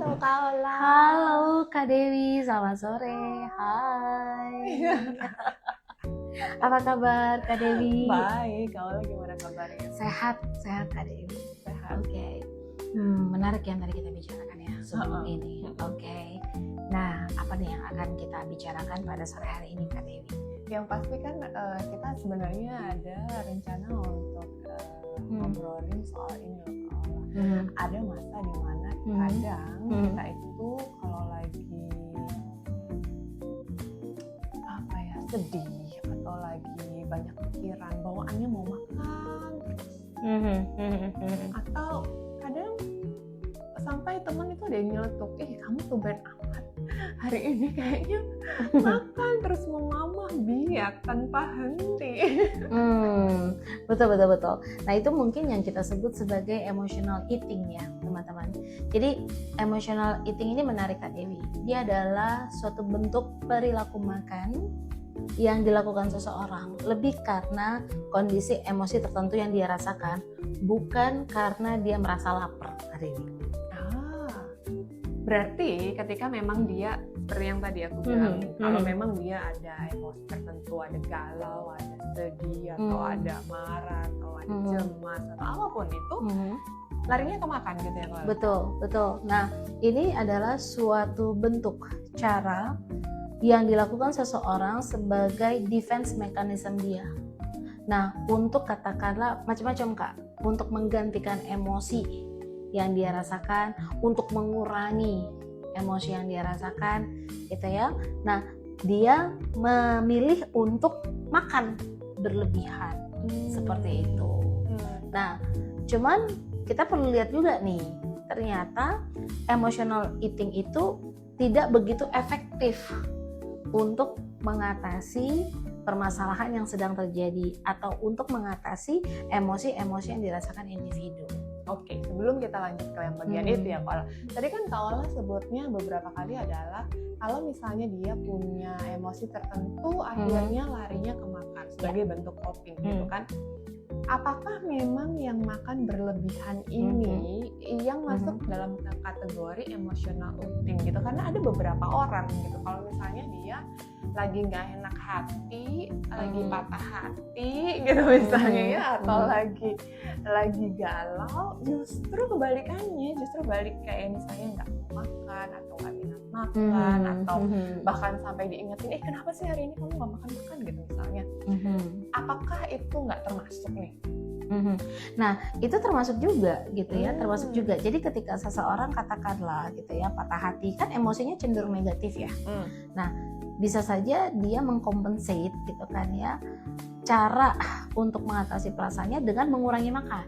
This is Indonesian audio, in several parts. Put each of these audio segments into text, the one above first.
Halo Kak Ola. Halo Kak Dewi, selamat sore. Hai. Apa kabar Kak Dewi? Baik, Kak Ola gimana kabarnya? Sehat Kak Dewi. Sehat. Oke. Menarik yang tadi kita bicarakan ya sebelum ini. Oke. Nah, apa nih yang akan kita bicarakan pada sore hari ini Kak Dewi? Yang pasti kan kita sebenarnya ada rencana untuk ngobrolin soal ini loh Kak Ola. Ada masa di mana kadang kita itu kalau lagi apa ya, sedih atau lagi banyak pikiran, bawaannya mau makan terus. Atau kadang sampai teman itu ada yang nyeletuk, kamu tumben amat hari ini kayaknya makan terus memamah biak tanpa henti. Betul. Nah itu mungkin yang kita sebut sebagai emotional eating ya teman-teman. Jadi emotional eating ini menarik Kak Dewi. Dia adalah suatu bentuk perilaku makan yang dilakukan seseorang lebih karena kondisi emosi tertentu yang dia rasakan, bukan karena dia merasa lapar Kak Dewi. Berarti ketika memang dia seperti yang tadi aku bilang, kalau memang dia ada emosi tertentu, ada galau, ada sedih, atau ada marah, atau ada cemas, atau apapun itu, larinya ke makan gitu ya Kak? Betul. Nah ini adalah suatu bentuk cara yang dilakukan seseorang sebagai defense mechanism dia. Nah untuk katakanlah macam-macam Kak, untuk menggantikan emosi yang dia rasakan, untuk mengurangi emosi yang dia rasakan gitu ya. Nah dia memilih untuk makan berlebihan seperti itu. Nah cuman kita perlu lihat juga nih, ternyata emotional eating itu tidak begitu efektif untuk mengatasi permasalahan yang sedang terjadi atau untuk mengatasi emosi-emosi yang dirasakan individu. Oke, sebelum kita lanjut ke yang bagian itu ya Kak Ola. Tadi kan Kak Ola sebutnya beberapa kali adalah kalau misalnya dia punya emosi tertentu akhirnya larinya ke makan sebagai bentuk coping gitu kan. Apakah memang yang makan berlebihan ini yang masuk dalam kategori emotional eating gitu? Karena ada beberapa orang gitu, kalau misalnya dia lagi nggak enak hati, lagi patah hati gitu misalnya ya, atau lagi galau, justru kebalikannya, justru balik kayak misalnya nggak mau makan atau nggak minat makan atau bahkan sampai diingetin, kenapa sih hari ini kamu nggak makan gitu misalnya. Apakah itu nggak termasuk nih? Nah itu termasuk juga gitu ya, termasuk juga. Jadi ketika seseorang katakanlah gitu ya patah hati, kan emosinya cenderung negatif ya. Nah bisa saja dia mengcompensate gitu kan ya, cara untuk mengatasi perasaannya dengan mengurangi makan.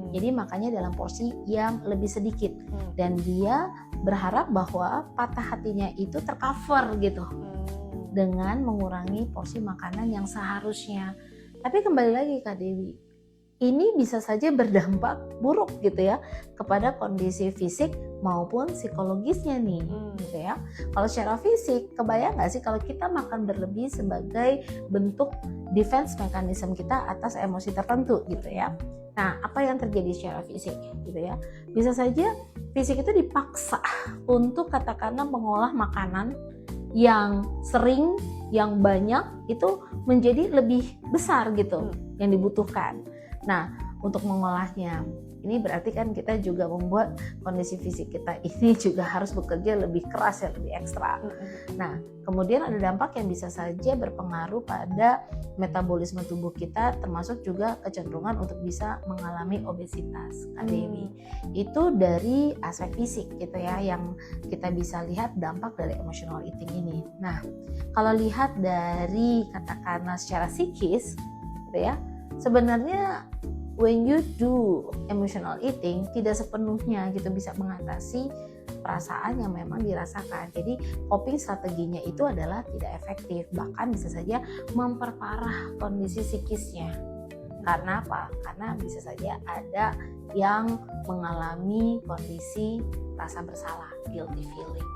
Jadi makannya dalam porsi yang lebih sedikit dan dia berharap bahwa patah hatinya itu tercover gitu dengan mengurangi porsi makanan yang seharusnya. Tapi kembali lagi Kak Dewi, ini bisa saja berdampak buruk gitu ya kepada kondisi fisik maupun psikologisnya nih gitu ya. Kalau secara fisik, kebayang nggak sih kalau kita makan berlebih sebagai bentuk defense mechanism kita atas emosi tertentu gitu ya. Nah apa yang terjadi secara fisik gitu ya, bisa saja fisik itu dipaksa untuk katakanlah mengolah makanan yang sering, yang banyak itu menjadi lebih besar gitu yang dibutuhkan. Nah untuk mengolahnya ini berarti kan kita juga membuat kondisi fisik kita ini juga harus bekerja lebih keras ya, lebih ekstra. Nah kemudian ada dampak yang bisa saja berpengaruh pada metabolisme tubuh kita, termasuk juga kecenderungan untuk bisa mengalami obesitas Kak Dewi. Itu dari aspek fisik gitu ya yang kita bisa lihat dampak dari emotional eating ini. Nah kalau lihat dari katakanlah secara psikis gitu ya, sebenarnya when you do emotional eating tidak sepenuhnya gitu bisa mengatasi perasaan yang memang dirasakan. Jadi coping strateginya itu adalah tidak efektif, bahkan bisa saja memperparah kondisi psikisnya. Karena apa? Karena bisa saja ada yang mengalami kondisi rasa bersalah, guilty feeling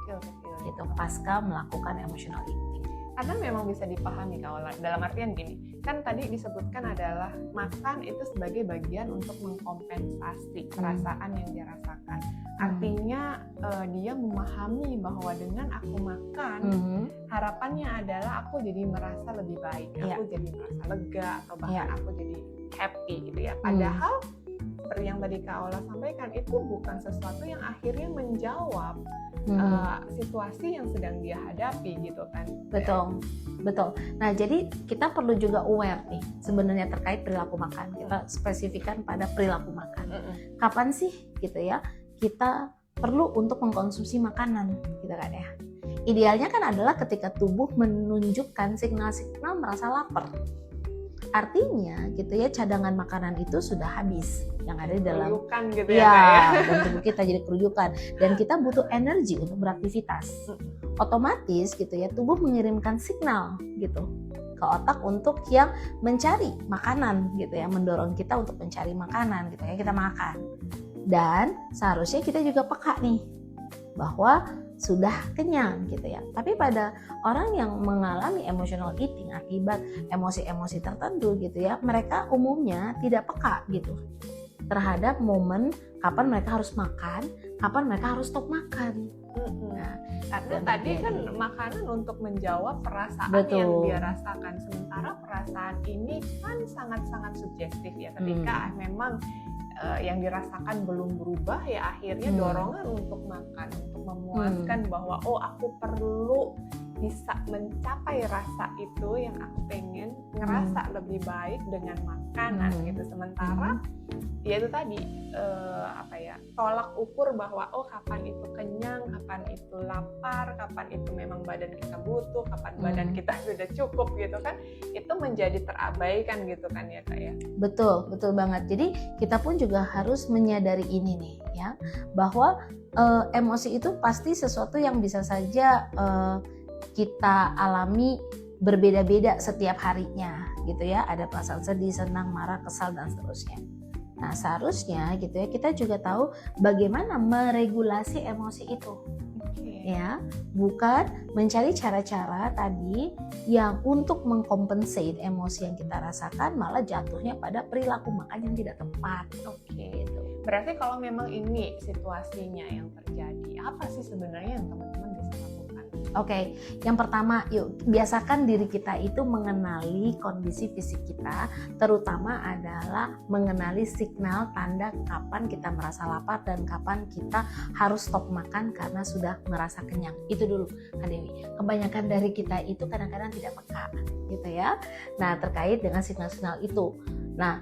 gitu pasca melakukan emotional eating. Karena memang bisa dipahami Kak Ola, dalam artian gini, kan tadi disebutkan adalah makan itu sebagai bagian untuk mengkompensasi perasaan yang dia rasakan. Artinya dia memahami bahwa dengan aku makan, harapannya adalah aku jadi merasa lebih baik, aku jadi merasa lega, atau bahkan aku jadi happy gitu ya. Padahal seperti yang tadi Kak Ola sampaikan, itu bukan sesuatu yang akhirnya menjawab situasi yang sedang dia hadapi gitu kan. Betul. Nah, jadi kita perlu juga aware nih sebenarnya terkait perilaku makan. Kita spesifikkan pada perilaku makan. Kapan sih gitu ya kita perlu untuk mengkonsumsi makanan gitu kan ya. Idealnya kan adalah ketika tubuh menunjukkan signal-signal merasa lapar. Artinya gitu ya, cadangan makanan itu sudah habis yang ada di dalam gitu ya, dan tubuh kita jadi kerujukan dan kita butuh energi untuk beraktivitas. Otomatis gitu ya, tubuh mengirimkan signal gitu ke otak untuk yang mencari makanan gitu ya, mendorong kita untuk mencari makanan gitu ya, kita makan. Dan seharusnya kita juga peka nih bahwa sudah kenyang gitu ya. Tapi pada orang yang mengalami emotional eating akibat emosi-emosi tertentu gitu ya, mereka umumnya tidak peka gitu terhadap momen kapan mereka harus makan, kapan mereka harus stop makan. Nah, karena tadi kan makanan untuk menjawab perasaan yang dia rasakan, sementara perasaan ini kan sangat-sangat subjektif ya. Ketika memang yang dirasakan belum berubah, ya akhirnya dorongan untuk makan, untuk memuaskan bahwa aku perlu bisa mencapai rasa itu yang aku pengen, ngerasa lebih baik dengan makanan gitu. Sementara ya itu tadi tolak ukur bahwa kapan itu kenyang, kapan itu lapar, kapan itu memang badan kita butuh, kapan badan kita sudah cukup gitu kan, itu menjadi terabaikan gitu kan ya Kak ya. Betul banget. Jadi kita pun juga harus menyadari ini nih ya, bahwa emosi itu pasti sesuatu yang bisa saja kita alami berbeda-beda setiap harinya gitu ya. Ada perasaan sedih, senang, marah, kesal dan seterusnya. Nah, seharusnya gitu ya kita juga tahu bagaimana meregulasi emosi itu. Ya, bukan mencari cara-cara tadi yang untuk mengkompensate emosi yang kita rasakan, malah jatuhnya pada perilaku makan yang tidak tepat. Gitu. Berarti kalau memang ini situasinya yang terjadi, apa sih sebenarnya yang teman-teman bisa lakukan? Yang pertama, yuk biasakan diri kita itu mengenali kondisi fisik kita, terutama adalah mengenali signal tanda kapan kita merasa lapar dan kapan kita harus stop makan karena sudah merasa kenyang. Itu dulu, Kak Dewi. Kebanyakan dari kita itu kadang-kadang tidak peka, gitu ya. Nah, terkait dengan signal-signal itu. Nah,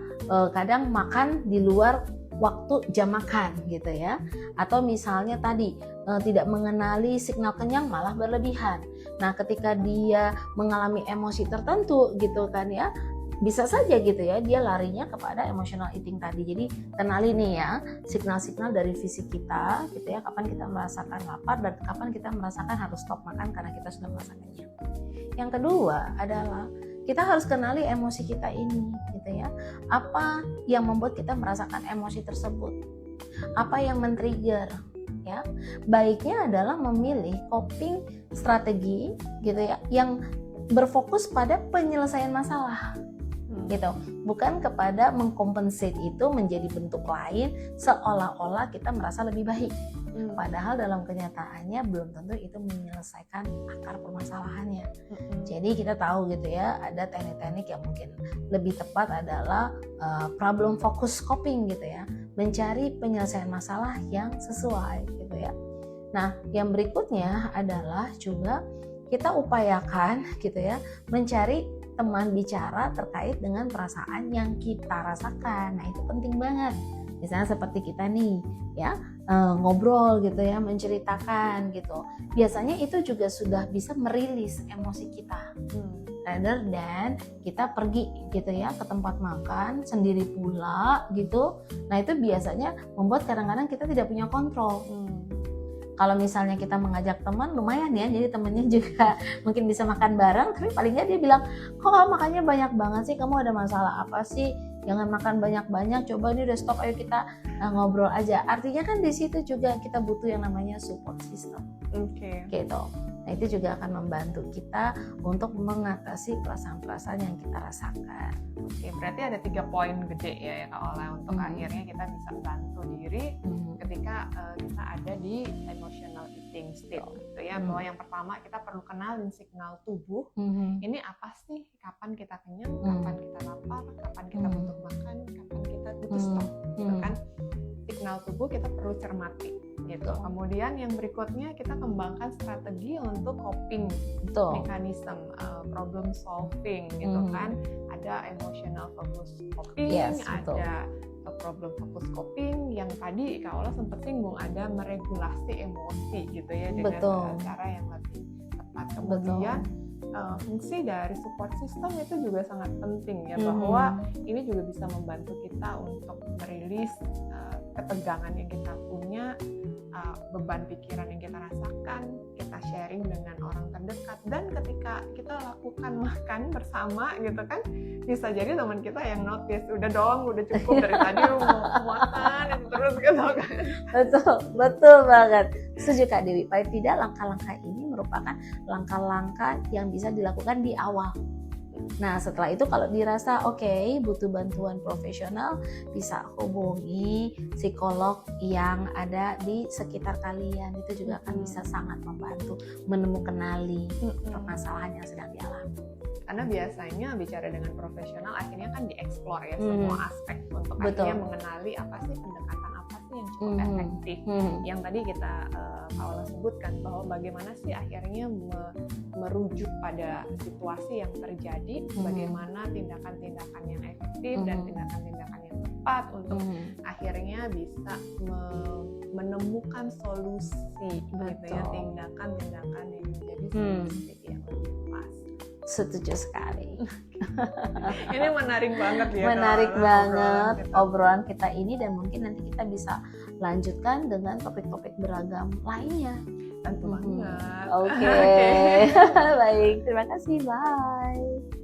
kadang makan di luar waktu jam makan gitu ya, atau misalnya tadi tidak mengenali signal kenyang malah berlebihan. Nah, ketika dia mengalami emosi tertentu gitu kan ya, bisa saja gitu ya dia larinya kepada emotional eating tadi. Jadi kenali nih ya signal-signal dari fisik kita gitu ya, kapan kita merasakan lapar dan kapan kita merasakan harus stop makan karena kita sudah merasa kenyang. Yang kedua adalah kita harus kenali emosi kita ini gitu ya. Apa yang membuat kita merasakan emosi tersebut? Apa yang men-trigger ya? Baiknya adalah memilih coping strategi gitu ya yang berfokus pada penyelesaian masalah. Gitu, bukan kepada mengkompensate itu menjadi bentuk lain seolah-olah kita merasa lebih baik. Padahal dalam kenyataannya belum tentu itu menyelesaikan akar permasalahannya. Jadi kita tahu gitu ya, ada teknik-teknik yang mungkin lebih tepat adalah problem focus coping gitu ya, mencari penyelesaian masalah yang sesuai gitu ya. Nah, yang berikutnya adalah juga kita upayakan gitu ya, mencari teman bicara terkait dengan perasaan yang kita rasakan. Nah, itu penting banget. Misalnya seperti kita nih ya, ngobrol gitu ya, menceritakan gitu. Biasanya itu juga sudah bisa merilis emosi kita. Rather than kita pergi gitu ya ke tempat makan sendiri pula gitu. Nah, itu biasanya membuat kadang-kadang kita tidak punya kontrol. Kalau misalnya kita mengajak teman, lumayan ya, jadi temennya juga mungkin bisa makan bareng, tapi paling nggak dia bilang, kok makannya banyak banget sih, kamu ada masalah apa sih? Jangan makan banyak-banyak, coba ini udah stop, ayo kita ngobrol aja. Artinya kan di situ juga kita butuh yang namanya support system. Gitu. Nah, itu juga akan membantu kita untuk mengatasi perasaan-perasaan yang kita rasakan. Berarti ada 3 poin gede ya Kak Ola untuk akhirnya kita bisa bantu diri ketika kita ada di emotional eating state gitu ya. Bahwa yang pertama kita perlu kenalin signal tubuh. Ini apa sih? Kapan kita kenyang, kapan kita lapar, kapan kita butuh makan, kapan kita butuh stop gitu kan. Signal tubuh kita perlu cermati gitu. Kemudian yang berikutnya kita kembangkan strategi untuk coping mechanism, problem solving gitu kan. Ada emotional focus coping, ada problem focus coping yang tadi Kak Ola sempat singgung, ada meregulasi emosi gitu ya dengan cara yang lebih tepat. Kemudian fungsi dari support system itu juga sangat penting ya, bahwa ini juga bisa membantu kita untuk merilis ketegangan yang kita punya, beban pikiran yang kita rasakan, kita sharing dengan orang terdekat. Dan ketika kita lakukan makan bersama gitu kan, bisa jadi teman kita yang notice, udah dong, udah cukup dari tadi mau makan terus gitu kan. Betul banget. Setuju Kak Dewi. Paling tidak langkah-langkah ini merupakan langkah-langkah yang bisa dilakukan di awal. Nah setelah itu kalau dirasa butuh bantuan profesional, bisa hubungi psikolog yang ada di sekitar kalian. Itu juga akan bisa sangat membantu menemukan permasalahan yang sedang dialami. Karena biasanya bicara dengan profesional akhirnya kan dieksplor ya semua aspek untuk akhirnya mengenali apa sih pendekatan apa sih yang cukup efektif. Yang tadi kita Paula sebutkan bahwa bagaimana sih akhirnya merujuk pada situasi yang terjadi, bagaimana tindakan-tindakan yang efektif dan tindakan-tindakan yang tepat untuk akhirnya bisa menemukan solusi gitu ya, tindakan-tindakan yang menjadi solusi yang lebih pas. Setuju sekali. Ini menarik banget ya. Menarik banget obrolan kita ini, dan mungkin nanti kita bisa lanjutkan dengan topik-topik beragam lainnya. Tentu banget. Oke. Baik, terima kasih. Bye.